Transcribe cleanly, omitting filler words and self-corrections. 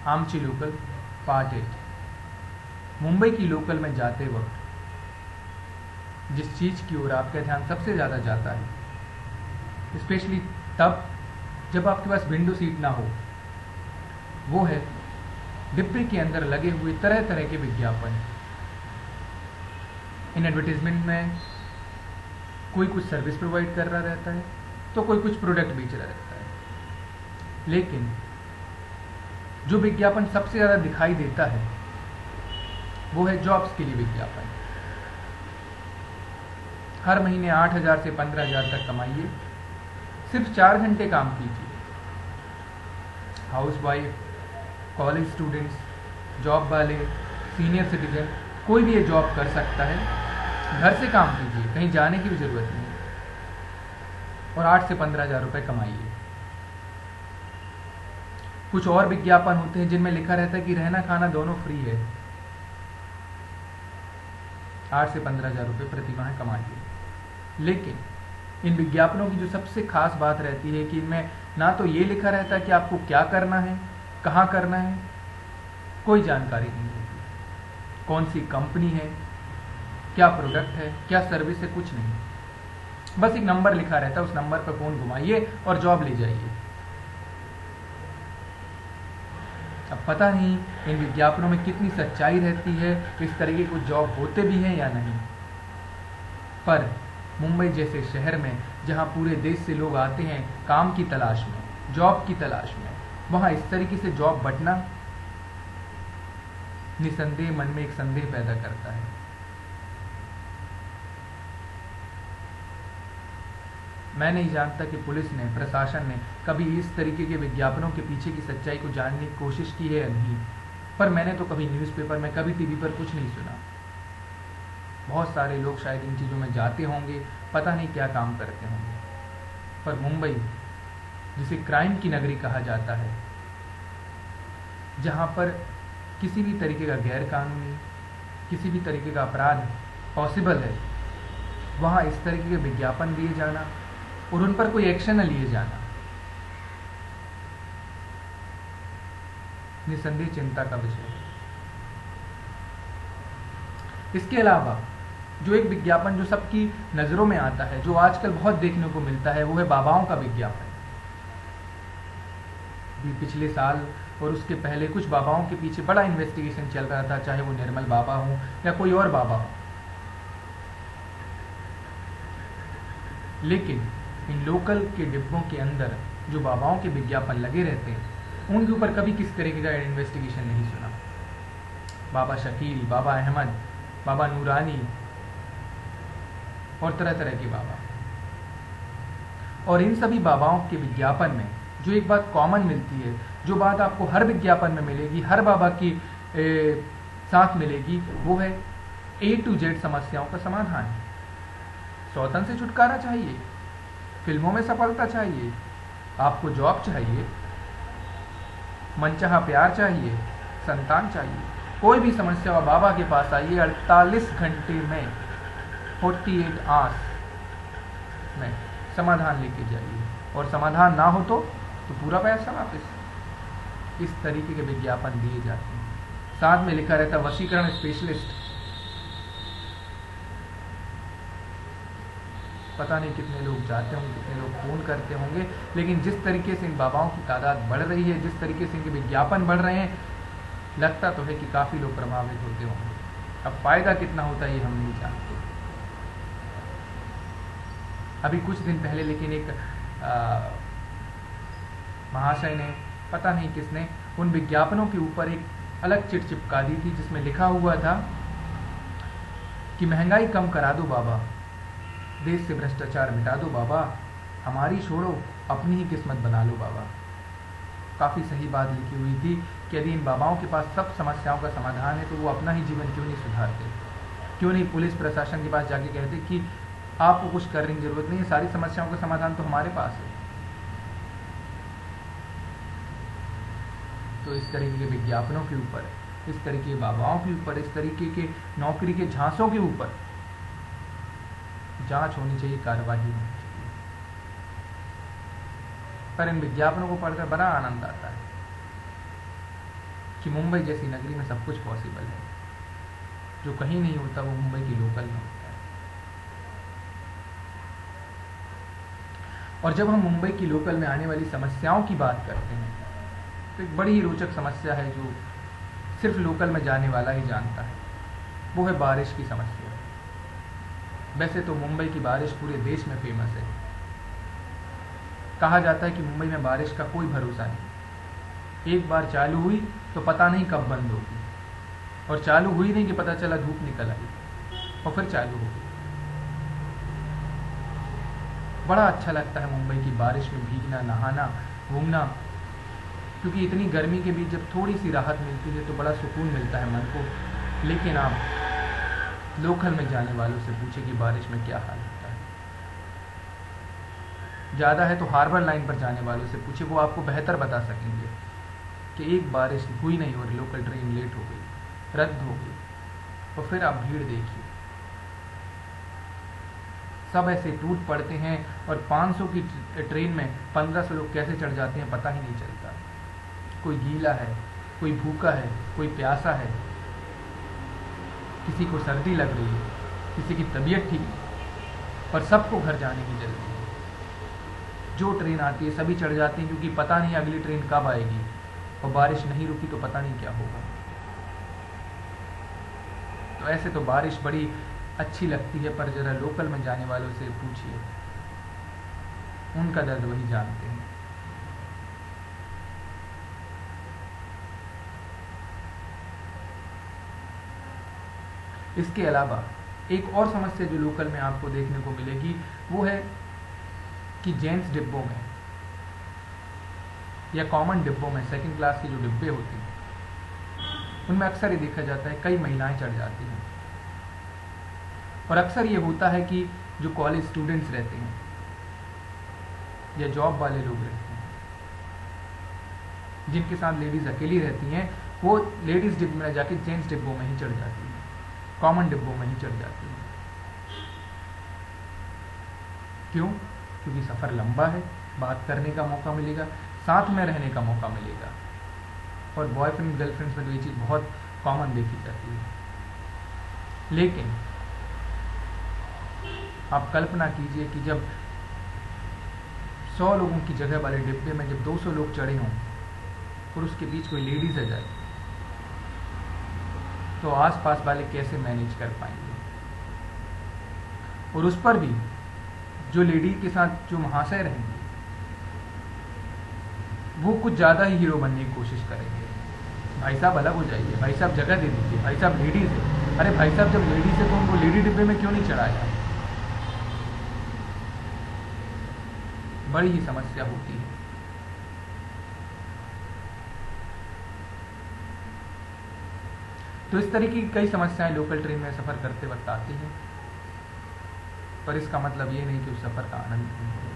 आमची local part 8। Mumbai की local में जाते वक्त जिस चीज़ की ओर आपका ध्यान सबसे ज़्यादा जाता है, स्पेशली तब जब आपके पास विंडो सीट ना हो, वो है डिब्बे के अंदर लगे हुए तरह तरह के विज्ञापन। इन एडवर्टीजमेंट में कोई कुछ सर्विस प्रोवाइड कर रहा रहता है तो कोई कुछ प्रोडक्ट बेच रहा रहता है, लेकिन जो विज्ञापन सबसे ज़्यादा दिखाई देता है वो है जॉब्स के लिए विज्ञापन। हर महीने 8,000 से 15,000 तक कमाइए, सिर्फ 4 घंटे काम कीजिए। हाउसवाइफ, कॉलेज स्टूडेंट्स, जॉब वाले, सीनियर सिटीजन, कोई भी ये जॉब कर सकता है। घर से काम कीजिए, कहीं जाने की भी ज़रूरत नहीं, और 8 से 15,000 रुपये कमाइए। कुछ और विज्ञापन होते हैं जिनमें लिखा रहता है कि रहना खाना दोनों फ्री है। 8 से 15,000 रुपये प्रति माह कमाइए। लेकिन इन विज्ञापनों की जो सबसे खास बात रहती है कि इनमें ना तो ये लिखा रहता है कि आपको क्या करना है, कहाँ करना है, कोई जानकारी नहीं होती। कौन सी कंपनी है, क्या प्रोडक्ट है, क्या सर्विस है, कुछ नहीं। बस एक नंबर लिखा रहता है, उस नंबर पर फोन घुमाइए और जॉब ले जाइए। अब पता नहीं इन विज्ञापनों में कितनी सच्चाई रहती है, इस तरीके कुछ जॉब होते भी हैं या नहीं। पर मुंबई जैसे शहर में जहां पूरे देश से लोग आते हैं काम की तलाश में, जॉब की तलाश में, वहां इस तरीके से जॉब बंटना निसंदेह मन में एक संदेह पैदा करता है। मैं नहीं जानता कि पुलिस ने, प्रशासन ने कभी इस तरीके के विज्ञापनों के पीछे की सच्चाई को जानने की कोशिश की है या नहीं, पर मैंने तो कभी न्यूज़पेपर में, कभी टीवी पर कुछ नहीं सुना। बहुत सारे लोग शायद इन चीज़ों में जाते होंगे, पता नहीं क्या काम करते होंगे, पर मुंबई जिसे क्राइम की नगरी कहा जाता है, जहाँ पर किसी भी तरीके का गैर कानूनी, किसी भी तरीके का अपराध पॉसिबल है, वहाँ इस तरीके के विज्ञापन दिए जाना और उन पर कोई एक्शन न लिए जाना निसंदेह चिंता का विषय है। इसके अलावा जो एक विज्ञापन जो सबकी नज़रों में आता है, जो आजकल बहुत देखने को मिलता है, वो है बाबाओं का विज्ञापन। पिछले साल और उसके पहले कुछ बाबाओं के पीछे बड़ा इन्वेस्टिगेशन चल रहा था, चाहे वो निर्मल बाबा हो या कोई और बाबा हो। लेकिन इन लोकल के डिब्बों के अंदर जो बाबाओं के विज्ञापन लगे रहते हैं, उनके ऊपर कभी किस तरीके का इन्वेस्टिगेशन नहीं सुना। बाबा शकील, बाबा अहमद, बाबा नूरानी और तरह तरह के बाबा। और इन सभी बाबाओं के विज्ञापन में जो एक बात कॉमन मिलती है, जो बात आपको हर विज्ञापन में मिलेगी, हर बाबा की साथ मिलेगी, वो है A to Z समस्याओं का समाधान। सौतन से छुटकारा चाहिए, फिल्मों में सफलता चाहिए, आपको जॉब चाहिए, मनचाहा प्यार चाहिए, संतान चाहिए, कोई भी समस्या हो बाबा के पास आइए। 48 घंटे में, 48 आवर्स में समाधान लेके जाइए, और समाधान ना हो तो पूरा पैसा वापस। इस तरीके के विज्ञापन दिए जाते हैं। साथ में लिखा रहता वशीकरण स्पेशलिस्ट। पता नहीं कितने लोग जाते होंगे, कितने लोग फोन करते होंगे, लेकिन जिस तरीके से इन बाबाओं की तादाद बढ़ रही है, जिस तरीके से इनके विज्ञापन बढ़ रहे हैं, लगता तो है कि काफ़ी लोग प्रभावित होते होंगे। अब फ़ायदा कितना होता है ये हम नहीं जानते। अभी कुछ दिन पहले लेकिन एक महाशय ने, पता नहीं किसने, उन विज्ञापनों के ऊपर एक अलग चिट चिपका दी थी जिसमें लिखा हुआ था कि महंगाई कम करा दो बाबा, देश से भ्रष्टाचार मिटा दो बाबा, हमारी छोड़ो अपनी ही किस्मत बना लो बाबा। काफ़ी सही बात लिखी हुई थी कि यदि इन बाबाओं के पास सब समस्याओं का समाधान है तो वो अपना ही जीवन क्यों नहीं सुधारते, क्यों नहीं पुलिस प्रशासन के पास जाके कहते कि आपको कुछ करने की जरूरत नहीं है, सारी समस्याओं का समाधान तो हमारे पास है। तो इस तरीके के विज्ञापनों के ऊपर, इस तरीके के बाबाओं के ऊपर, इस तरीके के नौकरी के झांसों के ऊपर जांच होनी चाहिए, कार्रवाई होनी चाहिए। पर इन विज्ञापनों को पढ़कर बड़ा आनंद आता है। कि मुंबई जैसी नगरी में सब कुछ पॉसिबल है। जो कहीं नहीं होता वो मुंबई की लोकल में होता है। और जब हम मुंबई की लोकल में आने वाली समस्याओं की बात करते हैं तो एक बड़ी ही रोचक समस्या है जो सिर्फ लोकल में जाने वाला ही जानता है, वो है बारिश की समस्या। वैसे तो मुंबई की बारिश पूरे देश में फेमस है। कहा जाता है कि मुंबई में बारिश का कोई भरोसा नहीं, एक बार चालू हुई तो पता नहीं कब बंद होगी, और चालू हुई नहीं कि पता चला धूप निकल आई और फिर चालू हो गई। बड़ा अच्छा लगता है मुंबई की बारिश में भीगना, नहाना, घूमना, क्योंकि इतनी गर्मी के बीच जब थोड़ी सी राहत मिलती है तो बड़ा सुकून मिलता है मन को। लेकिन आप लोकल में जाने वालों से पूछे कि बारिश में क्या हाल होता है। ज़्यादा है तो हार्बर लाइन पर जाने वालों से पूछे, वो आपको बेहतर बता सकेंगे कि एक बारिश हुई नहीं और लोकल ट्रेन लेट हो गई, रद्द हो गई, और फिर आप भीड़ देखिए, सब ऐसे टूट पड़ते हैं और 500 की ट्रेन में 1500 लोग कैसे चढ़ जाते हैं पता ही नहीं चलता। कोई गीला है, कोई भूखा है, कोई प्यासा है, किसी को सर्दी लग रही है, किसी की तबीयत ठीक है, पर सबको घर जाने की जल्दी है। जो ट्रेन आती है सभी चढ़ जाते हैं क्योंकि पता नहीं अगली ट्रेन कब आएगी, और बारिश नहीं रुकी तो पता नहीं क्या होगा। तो ऐसे तो बारिश बड़ी अच्छी लगती है, पर जरा लोकल में जाने वालों से पूछिए, उनका दर्द वही जानते हैं। इसके अलावा एक और समस्या जो लोकल में आपको देखने को मिलेगी वो है कि जेंट्स डिब्बों में या कॉमन डिब्बों में, सेकंड क्लास के जो डिब्बे होते हैं उनमें अक्सर ये देखा जाता है कई महिलाएं चढ़ जाती हैं। और अक्सर ये होता है कि जो कॉलेज स्टूडेंट्स रहते हैं या जॉब वाले लोग रहते हैं जिनके साथ लेडीज अकेली रहती हैं, वो लेडीज डिब्बे में जाके जेंट्स डिब्बों में ही चढ़ जाती हैं, कॉमन डिब्बों में ही चढ़ जाती हैं। क्यों? क्योंकि सफ़र लंबा है, बात करने का मौका मिलेगा, साथ में रहने का मौका मिलेगा, और बॉयफ्रेंड गर्लफ्रेंड्स में तो ये चीज़ बहुत कॉमन देखी जाती है। लेकिन आप कल्पना कीजिए कि जब 100 लोगों की जगह वाले डिब्बे में जब 200 लोग चढ़े हों और उसके बीच कोई लेडीज आ जाए तो आसपास वाले कैसे मैनेज कर पाएंगे। और उस पर भी जो लेडी के साथ जो महाशय रहेंगे वो कुछ ज़्यादा ही हीरो बनने की कोशिश करेंगे। भाई साहब अलग हो जाइए, भाई साहब जगह दे दीजिए, भाई साहब लेडीज़ है। अरे भाई साहब जब लेडीज़ है तो उनको लेडी डिब्बे में क्यों नहीं चढ़ाया? बड़ी ही समस्या होती है। तो इस तरीके की कई समस्याएं लोकल ट्रेन में सफ़र करते वक्त आती हैं, पर इसका मतलब ये नहीं कि उस सफ़र का आनंद नहीं हो।